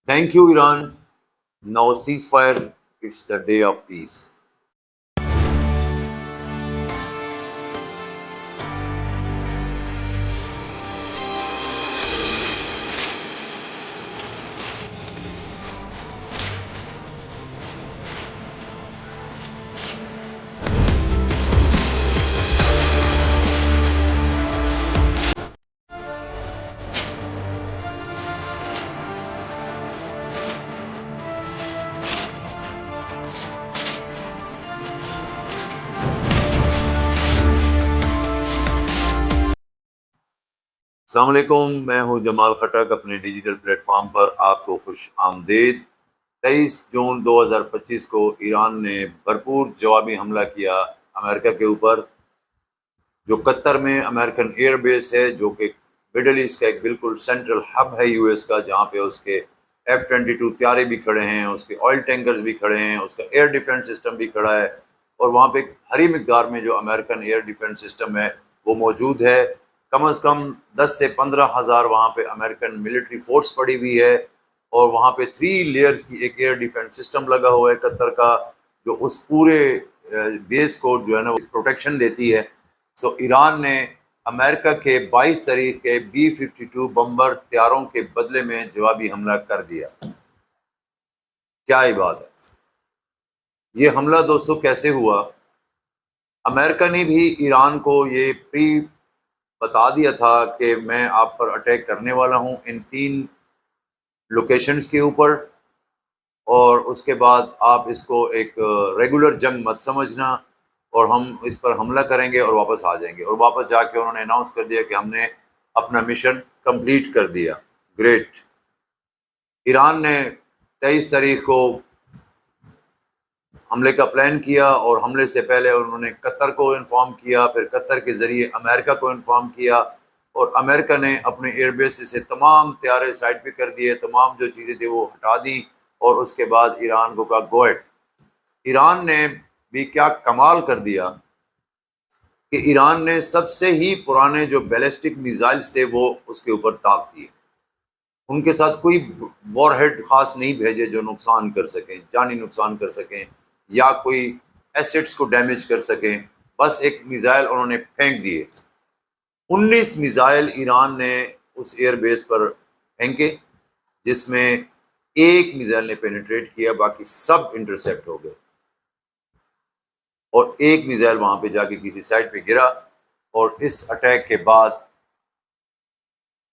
Thank you, Iran. Now ceasefire. It's the day of peace. السلام علیکم، میں ہوں جمال خٹک، اپنے ڈیجیٹل پلیٹ فارم پر آپ کو خوش آمدید۔ 23 جون 2025 کو ایران نے بھرپور جوابی حملہ کیا امریکہ کے اوپر، جو قطر میں امریکن ایئر بیس ہے، جو کہ مڈل ایسٹ کا ایک بالکل سینٹرل ہب ہے یو ایس کا، جہاں پہ اس کے F-22 طیارے بھی کھڑے ہیں، اس کے آئل ٹینکرز بھی کھڑے ہیں، اس کا ایئر ڈیفنس سسٹم بھی کھڑا ہے، اور وہاں پہ بھاری مقدار میں جو امریکن ایئر ڈیفنس سسٹم ہے وہ موجود ہے۔ کم از کم 10 سے 15 ہزار وہاں پہ امریکن ملٹری فورس پڑی ہوئی ہے، اور وہاں پہ 3 لیئرز کی ایک ایئر ڈیفنس سسٹم لگا ہوا ہے قطر کا، جو اس پورے بیس کو جو ہے نا پروٹیکشن دیتی ہے۔ سو ایران نے امریکہ کے 22 تاریخ کے B-52 بمبر طیاروں کے بدلے میں جوابی حملہ کر دیا۔ کیا ہی بات ہے! یہ حملہ دوستو کیسے ہوا؟ امریکہ نے بھی ایران کو یہ بتا دیا تھا کہ میں آپ پر اٹیک کرنے والا ہوں ان 3 لوکیشنز کے اوپر، اور اس کے بعد آپ اس کو ایک ریگولر جنگ مت سمجھنا، اور ہم اس پر حملہ کریں گے اور واپس آ جائیں گے۔ اور واپس جا کے انہوں نے اناؤنس کر دیا کہ ہم نے اپنا مشن کمپلیٹ کر دیا۔ گریٹ! ایران نے 23 تاریخ کو حملے کا پلان کیا، اور حملے سے پہلے انہوں نے قطر کو انفارم کیا، پھر قطر کے ذریعے امریکہ کو انفارم کیا، اور امریکہ نے اپنے ایئر بیس سے تمام طیارے سائٹ پہ کر دیے، تمام جو چیزیں تھیں وہ ہٹا دی، اور اس کے بعد ایران کو کہا گو اہیڈ۔ ایران نے بھی کیا کمال کر دیا کہ ایران نے سب سے ہی پرانے جو بیلسٹک میزائلز تھے وہ اس کے اوپر طاق دیے۔ ان کے ساتھ کوئی وار ہیڈ خاص نہیں بھیجے جو نقصان کر سکیں، جانی نقصان کر سکیں یا کوئی ایسٹس کو ڈیمیج کر سکیں۔ بس ایک میزائل انہوں نے پھینک دیے۔ 19 میزائل ایران نے اس ایئر بیس پر پھینکے، جس میں ایک میزائل نے پینیٹریٹ کیا، باقی سب انٹرسیپٹ ہو گئے، اور ایک میزائل وہاں پہ جا کے کسی سائٹ پہ گرا۔ اور اس اٹیک کے بعد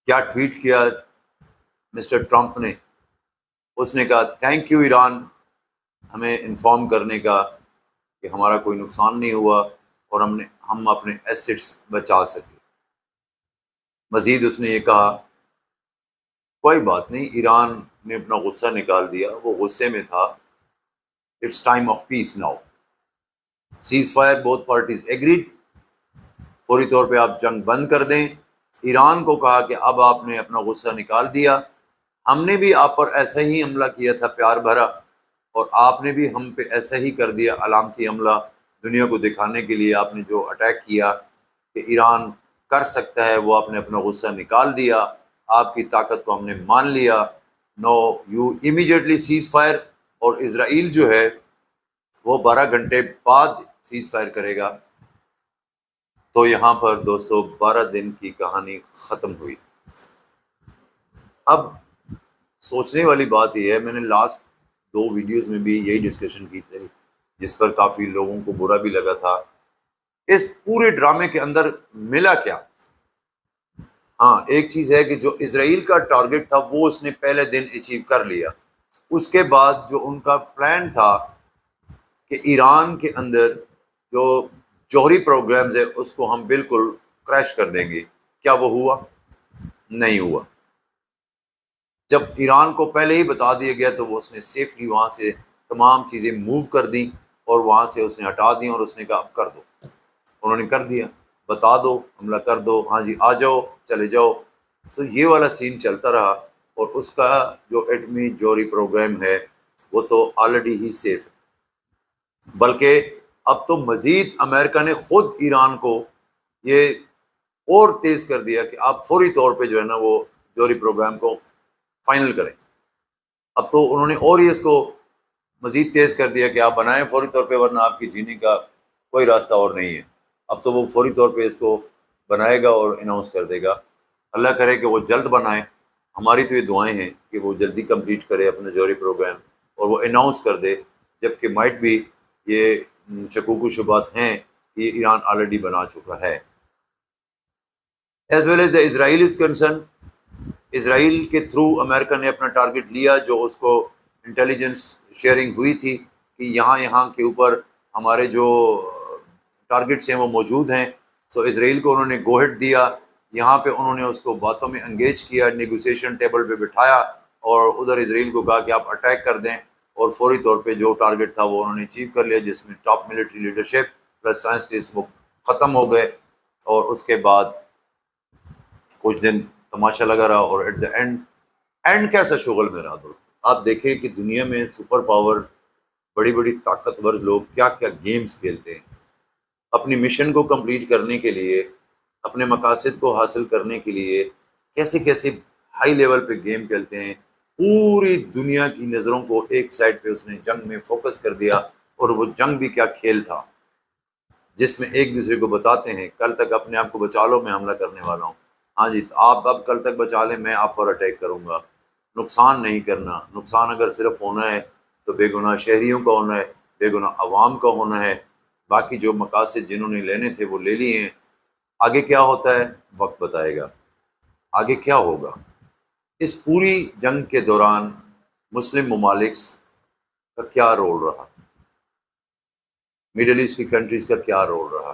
کیا ٹویٹ کیا مسٹر ٹرمپ نے؟ اس نے کہا تھینک یو ایران، ہمیں انفارم کرنے کا کہ ہمارا کوئی نقصان نہیں ہوا، اور ہم اپنے ایسٹس بچا سکے۔ مزید اس نے یہ کہا کوئی بات نہیں، ایران نے اپنا غصہ نکال دیا، وہ غصے میں تھا، it's time of peace now, ceasefire, both parties agreed, فوری طور پہ آپ جنگ بند کر دیں۔ ایران کو کہا کہ اب آپ نے اپنا غصہ نکال دیا، ہم نے بھی آپ پر ایسا ہی حملہ کیا تھا پیار بھرا، اور آپ نے بھی ہم پہ ایسا ہی کر دیا علامتی حملہ، دنیا کو دکھانے کے لیے آپ نے جو اٹیک کیا کہ ایران کر سکتا ہے، وہ آپ نے اپنا غصہ نکال دیا، آپ کی طاقت کو ہم نے مان لیا، نو یو امیڈیٹلی سیز فائر۔ اور اسرائیل جو ہے وہ 12 گھنٹے بعد سیز فائر کرے گا۔ تو یہاں پر دوستو 12 دن کی کہانی ختم ہوئی۔ اب سوچنے والی بات یہ ہے، میں نے لاسٹ 2 ویڈیوز میں بھی یہی ڈسکشن کی تھی، جس پر کافی لوگوں کو برا بھی لگا تھا۔ اس پورے ڈرامے کے اندر ملا کیا؟ ہاں، ایک چیز ہے کہ جو اسرائیل کا ٹارگٹ تھا وہ اس نے پہلے دن اچیو کر لیا۔ اس کے بعد جو ان کا پلان تھا کہ ایران کے اندر جو جوہری پروگرامز ہے اس کو ہم بالکل کریش کر دیں گے، کیا وہ ہوا؟ نہیں ہوا۔ جب ایران کو پہلے ہی بتا دیا گیا تو وہ اس نے سیفلی وہاں سے تمام چیزیں موو کر دیں، اور وہاں سے اس نے ہٹا دیں، اور اس نے کہا اب کر دو۔ انہوں نے کر دیا، بتا دو، حملہ کر دو، ہاں جی آ جاؤ، چلے جاؤ۔ سو یہ والا سین چلتا رہا، اور اس کا جو ایٹمی جوہری پروگرام ہے وہ تو آلریڈی ہی سیف ہے، بلکہ اب تو مزید امریکہ نے خود ایران کو یہ اور تیز کر دیا کہ آپ فوری طور پہ جو ہے نا وہ جوہری پروگرام کو فائنل کریں۔ اب تو انہوں نے اور ہی اس کو مزید تیز کر دیا کہ آپ بنائیں فوری طور پہ، ورنہ آپ کی جینے کا کوئی راستہ اور نہیں ہے۔ اب تو وہ فوری طور پہ اس کو بنائے گا اور اناؤنس کر دے گا۔ اللہ کرے کہ وہ جلد بنائے، ہماری تو یہ دعائیں ہیں کہ وہ جلدی کمپلیٹ کرے اپنا جوہری پروگرام اور وہ اناؤنس کر دے، جبکہ مائٹ بھی یہ شکوک و شبہات ہیں کہ یہ ایران آلریڈی بنا چکا ہے۔ As well as the Israel is concern, Israel کے تھرو امریکہ نے اپنا ٹارگٹ لیا، جو اس کو انٹیلیجنس شیئرنگ ہوئی تھی کہ یہاں کے اوپر ہمارے جو ٹارگٹس ہیں وہ موجود ہیں۔ سو اسرائیل کو انہوں نے گو ہیڈ دیا، یہاں پہ انہوں نے اس کو باتوں میں انگیج کیا، نیگوسیشن ٹیبل پہ بٹھایا اور ادھر اسرائیل کو کہا کہ آپ اٹیک کر دیں، اور فوری طور پہ جو ٹارگٹ تھا وہ انہوں نے اچیو کر لیا، جس میں top military leadership plus scientist وہ ختم ہو گئے، اور اس کے بعد کچھ دن تماشا لگا رہا، اور ایٹ دا اینڈ کیسا شغل میں رہا دوست۔ آپ دیکھیں کہ دنیا میں سپر پاور، بڑی بڑی طاقتور لوگ کیا کیا گیمز کھیلتے ہیں اپنی مشن کو کمپلیٹ کرنے کے لیے، اپنے مقاصد کو حاصل کرنے کے لیے، کیسے کیسے ہائی لیول پہ گیم کھیلتے ہیں۔ پوری دنیا کی نظروں کو ایک سائڈ پہ اس نے جنگ میں فوکس کر دیا، اور وہ جنگ بھی کیا کھیل تھا، جس میں ایک دوسرے کو بتاتے ہیں کل تک اپنے آپ کو بچا لو، میں حملہ کرنے والا ہوں، ہاں جی آپ اب کل تک بچا لیں، میں آپ پر اٹیک کروں گا۔ نقصان نہیں کرنا، نقصان اگر صرف ہونا ہے تو بے گناہ شہریوں کا ہونا ہے، بے گناہ عوام کا ہونا ہے، باقی جو مقاصد جنہوں نے لینے تھے وہ لے لیے ہیں۔ آگے کیا ہوتا ہے وقت بتائے گا، آگے کیا ہوگا۔ اس پوری جنگ کے دوران مسلم ممالک کا کیا رول رہا، میڈل ایسٹ کی کنٹریز کا کیا رول رہا،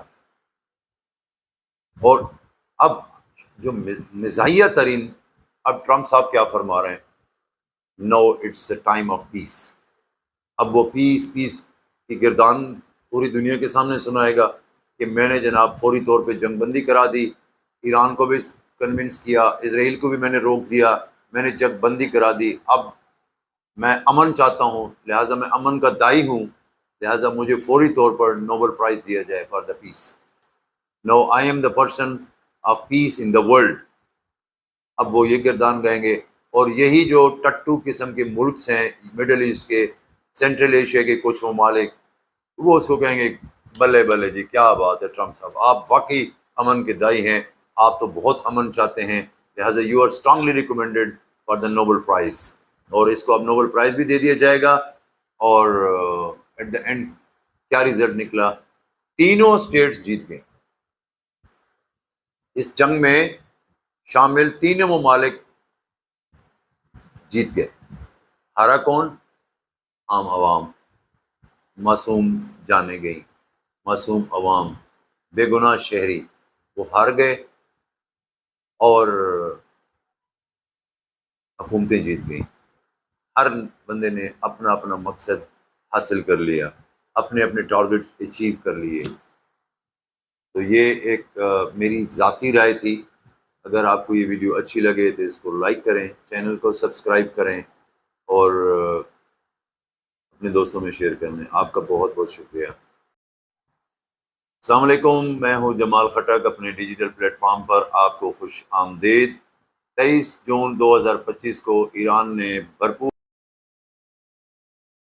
اور اب جو مزاحیہ ترین، اب ٹرمپ صاحب کیا فرما رہے ہیں، no it's a time of peace. اب وہ پیس کی گردان پوری دنیا کے سامنے سنائے گا کہ میں نے جناب فوری طور پہ جنگ بندی کرا دی، ایران کو بھی کنونس کیا، اسرائیل کو بھی میں نے روک دیا، میں نے جنگ بندی کرا دی، اب میں امن چاہتا ہوں، لہٰذا میں امن کا داعی ہوں، لہٰذا مجھے فوری طور پر نوبل پرائز دیا جائے for the peace. No I am the person of peace in the world. اب وہ یہ گردان گائیں گے، اور یہی جو ٹٹو قسم کے ملکس ہیں مڈل ایسٹ کے، سینٹرل ایشیا کے کچھ ممالک، وہ اس کو کہیں گے بلے بلے جی کیا بات ہے ٹرمپ صاحب، آپ واقعی امن کے داعی ہیں، آپ تو بہت امن چاہتے ہیں، لہٰذا you are strongly recommended for the Nobel prize. اور اس کو اب نوبل پرائز بھی دے دیا جائے گا۔ اور ایٹ دا اینڈ کیا رزلٹ نکلا، تینوں اسٹیٹس جیت گئے، اس جنگ میں شامل تینوں ممالک جیت گئے۔ ہارا کون؟ عام عوام، معصوم جانیں گئیں، معصوم عوام، بے گناہ شہری، وہ ہار گئے، اور حکومتیں جیت گئیں۔ ہر بندے نے اپنا اپنا مقصد حاصل کر لیا، اپنے اپنے ٹارگٹ اچیو کر لیے۔ تو یہ ایک میری ذاتی رائے تھی۔ اگر آپ کو یہ ویڈیو اچھی لگے تو اس کو لائک کریں، چینل کو سبسکرائب کریں، اور اپنے دوستوں میں شیئر کریں۔ آپ کا بہت بہت شکریہ۔ السلام علیکم، میں ہوں جمال خٹک، اپنے ڈیجیٹل پلیٹ فارم پر آپ کو خوش آمدید۔ 23 جون 2025 کو ایران نے بھرپور